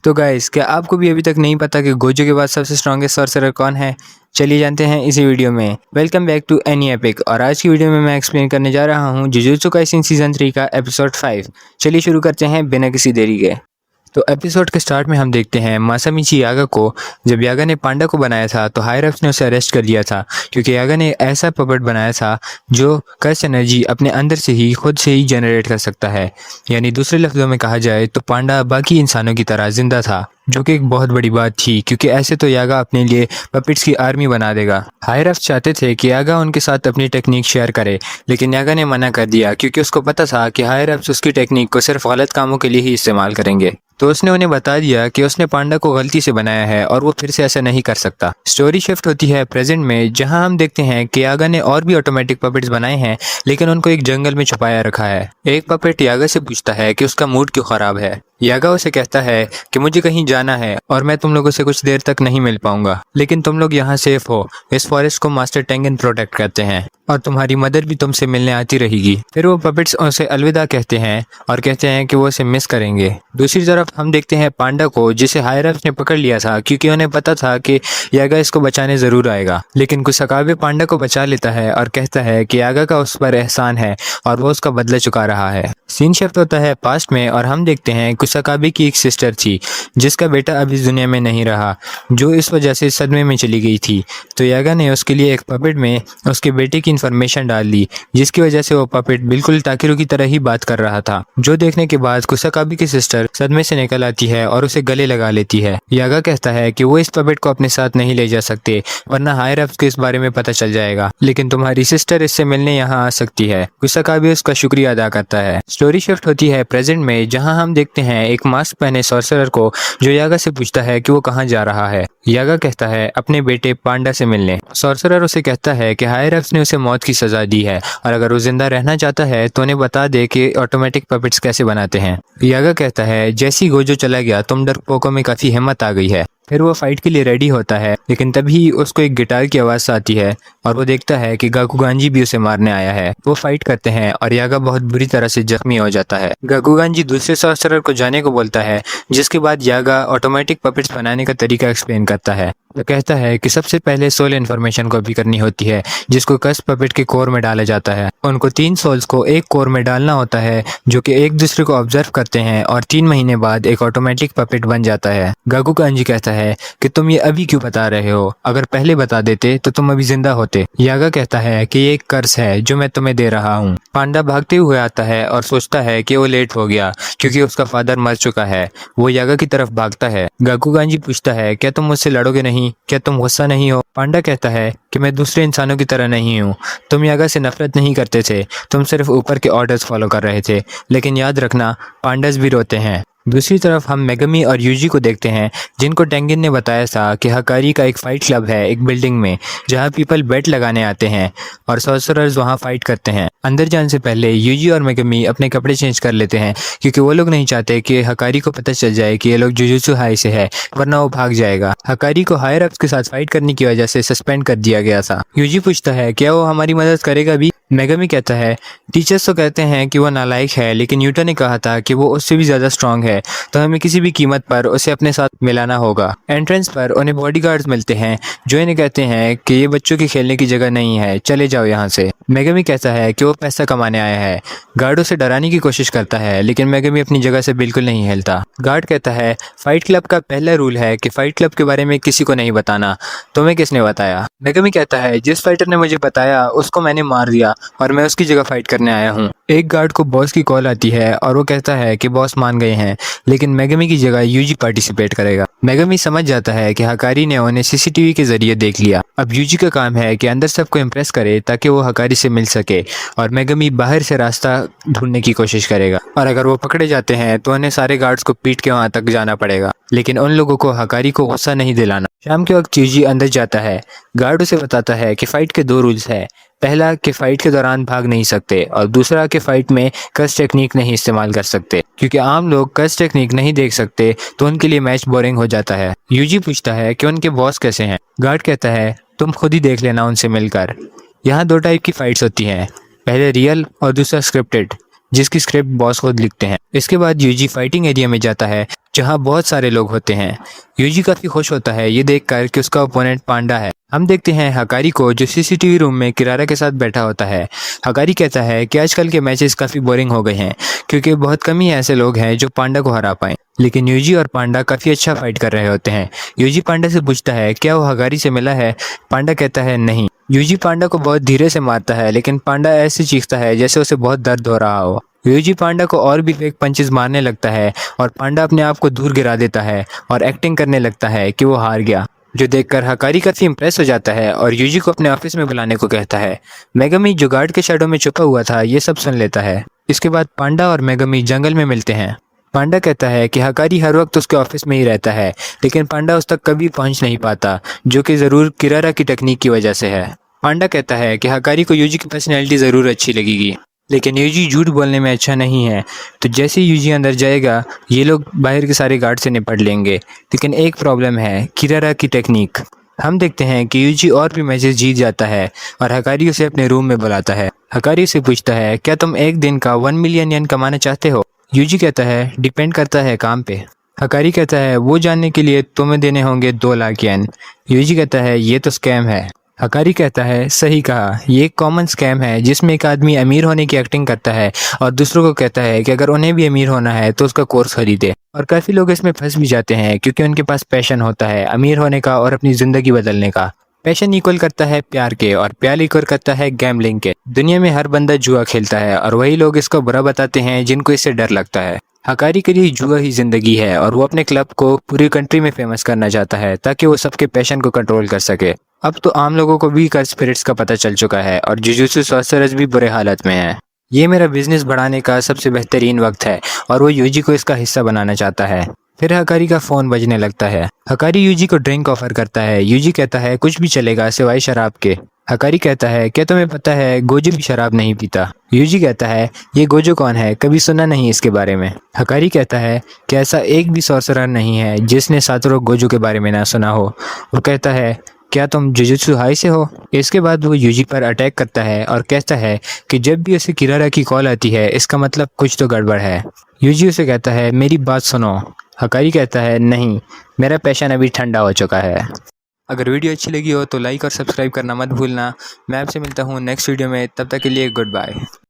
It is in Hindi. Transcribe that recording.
तो गाइस, क्या आपको भी अभी तक नहीं पता कि गोजो के बाद सबसे स्ट्रॉन्गेस्ट सॉर्सरर कौन है? चलिए जानते हैं इसी वीडियो में। Welcome back to any epic और आज की वीडियो में मैं एक्सप्लेन करने जा रहा हूँ जुजुत्सु काइसेन सीजन 3 का एपिसोड 5। चलिए शुरू करते हैं बिना किसी देरी के। तो एपिसोड के स्टार्ट में हम देखते हैं मासामिची यागा को। जब यागा ने पांडा को बनाया था तो हायर अप्स ने उसे अरेस्ट कर लिया था, क्योंकि यागा ने ऐसा पपेट बनाया था जो कर्स एनर्जी अपने अंदर से ही खुद से ही जनरेट कर सकता है। यानी दूसरे लफ्जों में कहा जाए तो पांडा बाकी इंसानों की तरह जिंदा था, जो कि एक बहुत बड़ी बात थी, क्योंकि ऐसे तो यागा अपने लिए पपेट्स की आर्मी बना देगा। हायर अप्स चाहते थे कि यागा उनके साथ अपनी टेक्निक शेयर करे, लेकिन यागा ने मना कर दिया, क्योंकि उसको पता था कि हायर अप्स उसकी टेक्निक को सिर्फ गलत कामों के लिए ही इस्तेमाल करेंगे। तो उसने उन्हें बता दिया कि उसने पांडा को गलती से बनाया है और वो फिर से ऐसा नहीं कर सकता। स्टोरी शिफ्ट होती है प्रेजेंट में, जहां हम देखते हैं कि यागा ने और भी ऑटोमेटिक पपेट्स बनाए हैं, लेकिन उनको एक जंगल में छुपाया रखा है। एक पपेट यागा से पूछता है कि उसका मूड क्यों खराब है। यागा उसे कहता है कि मुझे कहीं जाना है और मैं तुम लोगों से कुछ देर तक नहीं मिल पाऊंगा, लेकिन तुम लोग यहाँ सेफ हो। इस फॉरेस्ट को मास्टर टेंगन प्रोटेक्ट करते हैं और तुम्हारी मदर भी तुमसे मिलने आती रहेगी। फिर वो पपेट्स उसे अलविदा कहते हैं और कहते हैं कि वो उसे मिस करेंगे। दूसरी तरफ हम देखते हैं पांडा को, जिसे हायर अप्स ने पकड़ लिया था, क्योंकि उन्हें पता था कि यागा इसको बचाने जरूर आएगा। लेकिन कुसाकाबे पांडा को बचा लेता है और कहता है कि यागा का उस पर एहसान है और वो उसका बदला चुका रहा है। सीन शिफ्ट होता है पास्ट में और हम देखते हैं कुसाकाबे की एक सिस्टर थी, जिसका बेटा अब इस दुनिया में नहीं रहा, जो इस वजह से सदमे में चली गई थी। तो यागा ने उसके लिए एक पपेट में उसके बेटे की इन्फॉर्मेशन डाल दी, जिसकी वजह से वो पपेट बिल्कुल ताकिरो की तरह ही बात कर रहा था। जो देखने के बाद कुसाकाबे की सिस्टर सदमे से निकल आती है और उसे गले लगा लेती है। यागा कहता है कि वो इस पपेट को अपने साथ नहीं ले जा सकते, वरना हायर अप्स को इस बारे में पता चल जाएगा, लेकिन तुम्हारी सिस्टर इससे मिलने यहाँ आ सकती है। कुसाकाबे उसका शुक्रिया अदा करता है। स्टोरी शिफ्ट होती है प्रेजेंट में, जहां हम देखते हैं एक मास्क पहने सॉर्सरर को, जो यागा से पूछता है कि वो कहाँ जा रहा है। यागा कहता है अपने बेटे पांडा से मिलने। सॉर्सरर उसे कहता है कि हायर अप्स ने उसे मौत की सजा दी है और अगर वो जिंदा रहना चाहता है तो उन्हें बता दे कि ऑटोमेटिक पपेट्स कैसे बनाते हैं। यागा कहता है जैसे ही गोजो चला गया तुम डरपोकों में काफी हिम्मत आ गई है। फिर वो फाइट के लिए रेडी होता है, लेकिन तभी उसको एक गिटार की आवाज आती है और वो देखता है कि गाकुगांजी भी उसे मारने आया है। वो फाइट करते हैं और यागा बहुत बुरी तरह से जख्मी हो जाता है। गाकुगांजी दूसरे सॉर्सरर को जाने को बोलता है, जिसके बाद यागा ऑटोमेटिक पपेट्स बनाने का तरीका एक्सप्लेन करता है। वो कहता है कि सबसे पहले सोल इन्फॉर्मेशन कॉपी करनी होती है, जिसको कस पपेट के कोर में डाला जाता है। उनको 3 सोल्स को एक कोर में डालना होता है, जो कि एक दूसरे को ऑब्जर्व करते हैं और 3 महीने बाद एक ऑटोमेटिक पपेट बन जाता है। गाकुगांजी कहता है कि तुम ये अभी क्यों बता रहे हो, अगर पहले बता देते तो तुम अभी जिंदा होते। यागा कहता है कि ये एक कर्ज है जो मैं तुम्हें दे रहा हूँ। पांडा भागते हुए आता है और सोचता है कि वो लेट हो गया, क्योंकि उसका फादर मर चुका है। वो यागा की तरफ भागता है। गाकुगांजी पूछता है क्या तुम मुझसे लड़ोगे नहीं, क्या तुम गुस्सा नहीं हो? पांडा कहता है कि मैं दूसरे इंसानों की तरह नहीं हूँ। तुम यागा से नफरत नहीं करते थे, तुम सिर्फ ऊपर के ऑर्डर्स फॉलो कर रहे थे। लेकिन याद रखना, पांडास भी रोते हैं। दूसरी तरफ हम मेगमी और यूजी को देखते हैं, जिनको टेंगिन ने बताया था कि हकारी का एक फाइट क्लब है एक बिल्डिंग में, जहां पीपल बेट लगाने आते हैं और सॉर्सरर्स वहां फाइट करते हैं। अंदर जाने से पहले यूजी और मेगमी अपने कपड़े चेंज कर लेते हैं, क्योंकि वो लोग नहीं चाहते कि हकारी को पता चल जाए कि ये लोग जुजुत्सु हाई से है, वरना वो भाग जाएगा। हकारी को हायर अप्स के साथ फाइट करने की वजह से सस्पेंड कर दिया गया था। यूजी पूछता है क्या वो हमारी मदद करेगा भी? मेगमी कहता है टीचर्स तो कहते हैं कि वो नालायक है, लेकिन न्यूटन ने कहा था कि वो उससे भी ज्यादा स्ट्रांग है, तो हमें किसी भी कीमत पर उसे अपने साथ मिलाना होगा। एंट्रेंस पर उन्हें बॉडीगार्ड्स मिलते हैं, जो इन्हें कहते हैं कि ये बच्चों के खेलने की जगह नहीं है, चले जाओ यहाँ से। मेगमी कहता है कि वो पैसा कमाने आया है। गार्ड उसे डराने की कोशिश करता है, लेकिन मेगमी अपनी जगह से बिल्कुल नहीं हिलता। गार्ड कहता है फाइट क्लब का पहला रूल है कि फाइट क्लब के बारे में किसी को नहीं बताना। तुम्हें किसने बताया? मेगमी कहता है जिस फाइटर ने मुझे बताया उसको मैंने मार दिया और मैं उसकी जगह फाइट करने आया हूँ। एक गार्ड को बॉस की कॉल आती है और वो कहता है कि बॉस मान गए हैं, लेकिन मेगमी की जगह यूजी पार्टिसिपेट करेगा। मेगमी समझ जाता है कि हकारी ने उन्हें सीसीटीवी के जरिए देख लिया। अब यूजी का काम है कि अंदर सबको इम्प्रेस करे ताकि वो हकारी से मिल सके, और मेगमी बाहर से रास्ता ढूंढने की कोशिश करेगा। और अगर वो पकड़े जाते हैं तो उन्हें सारे गार्ड्स को पीट के वहां तक जाना पड़ेगा, लेकिन उन लोगों को हकारी को गुस्सा नहीं दिलाना। शाम के वक्त यूजी अंदर जाता है। गार्ड उसे बताता है कि फाइट के 2 रूल्स है। पहला कि फाइट के दौरान भाग नहीं सकते, और दूसरा कि फाइट में कस टेक्निक नहीं इस्तेमाल कर सकते, क्योंकि आम लोग कस टेक्निक नहीं देख सकते तो उनके लिए मैच बोरिंग हो जाता है। यूजी पूछता है कि उनके बॉस कैसे हैं। गार्ड कहता है तुम खुद ही देख लेना उनसे मिलकर। यहाँ 2 टाइप की फाइट्स होती हैं, पहले रियल और दूसरा स्क्रिप्टेड, जिसकी स्क्रिप्ट बॉस खुद लिखते हैं। इसके बाद यूजी फाइटिंग एरिया में जाता है, जहां बहुत सारे लोग होते हैं। यूजी काफ़ी खुश होता है ये देखकर कि उसका ओपोनेंट पांडा है। हम देखते हैं हकारी को जो सीसीटीवी रूम में किरारा के साथ बैठा होता है। हकारी कहता है कि आजकल के मैचेस काफ़ी बोरिंग हो गए हैं क्योंकि बहुत कम ही ऐसे लोग हैं जो पांडा को हरा पाएं। लेकिन यूजी और पांडा काफ़ी अच्छा फाइट कर रहे होते हैं। यूजी पांडा से पूछता है क्या वो हकारी से मिला है। पांडा कहता है नहीं। यूजी पांडा को बहुत धीरे से मारता है लेकिन पांडा ऐसे चीखता है जैसे उसे बहुत दर्द हो रहा हो। यूजी पांडा को और भी फेक पंचेस मारने लगता है और पांडा अपने आप को दूर गिरा देता है और एक्टिंग करने लगता है कि वो हार गया, जो देखकर हकारी काफी इंप्रेस हो जाता है और यूजी को अपने ऑफिस में बुलाने को कहता है। मेगामी जो गार्ड के शैडो में छुपा हुआ था ये सब सुन लेता है। इसके बाद पांडा और मेगामी जंगल में मिलते हैं। पांडा कहता है कि हकारी हर वक्त उसके ऑफिस में ही रहता है लेकिन पांडा उस तक कभी पहुंच नहीं पाता, जो कि ज़रूर किरारा की टेक्निक की वजह से है। पांडा कहता है कि हकारी को यूजी की पर्सनैलिटी ज़रूर अच्छी लगेगी लेकिन यूजी झूठ बोलने में अच्छा नहीं है। तो जैसे ही यूजी अंदर जाएगा ये लोग बाहर के सारे गार्ड से निपट लेंगे। लेकिन एक प्रॉब्लम है, किरारा की टेक्निक। हम देखते हैं कि यूजी और भी मैचेस जीत जाता है और हकारी उसे अपने रूम में बुलाता है। हकारी से पूछता है क्या तुम एक दिन का 1 मिलियन येन कमाना चाहते हो। यूजी कहता है डिपेंड करता है काम पे। हकारी कहता है वो जानने के लिए तुम्हें देने होंगे 2 लाख येन। यूजी कहता है ये तो स्कैम है। हकारी कहता है सही कहा, ये एक कॉमन स्कैम है जिसमें एक आदमी अमीर होने की एक्टिंग करता है और दूसरों को कहता है कि अगर उन्हें भी अमीर होना है तो उसका कोर्स खरीदे। और काफ़ी लोग इसमें फंस भी जाते हैं क्योंकि उनके पास पैशन होता है अमीर होने का और अपनी ज़िंदगी बदलने का। पैशन इक्वल करता है प्यार के और प्यार इक्वल करता है गैम्बलिंग के। दुनिया में हर बंदा जुआ खेलता है और वही लोग इसको बुरा बताते हैं जिनको इससे डर लगता है। हकारी के लिए जुआ ही जिंदगी है और वो अपने क्लब को पूरी कंट्री में फेमस करना चाहता है ताकि वो सबके पैशन को कंट्रोल कर सके। अब तो आम लोगों को भी कर स्पिरिट्स का पता चल चुका है और जुजुत्सु सॉर्सरर्स भी बुरे हालत में है। ये मेरा बिजनेस बढ़ाने का सबसे बेहतरीन वक्त है और वो यूजी को इसका हिस्सा बनाना चाहता है। फिर हकारी का फोन बजने लगता है। हकारी यूजी को ड्रिंक ऑफर करता है। यूजी कहता है कुछ भी चलेगा सिवाय शराब के। हकारी कहता है क्या तुम्हें पता है गोजो भी शराब नहीं पीता। यूजी कहता है ये गोजो कौन है, कभी सुना नहीं इसके बारे में। हकारी कहता है कि ऐसा एक भी सॉर्सरर नहीं है जिसने सातोरू गोजो के बारे में ना सुना हो। वो कहता है क्या तुम जुजुत्सु हाई से हो। इसके बाद वो यूजी पर अटैक करता है और कहता है कि जब भी उसे किरारा की कॉल आती है इसका मतलब कुछ तो गड़बड़ है। यूजी उसे कहता है मेरी बात सुनो। हकारी कहता है नहीं, मेरा पैशन अभी ठंडा हो चुका है। अगर वीडियो अच्छी लगी हो तो लाइक और सब्सक्राइब करना मत भूलना। मैं आपसे मिलता हूँ नेक्स्ट वीडियो में, तब तक के लिए गुड बाय।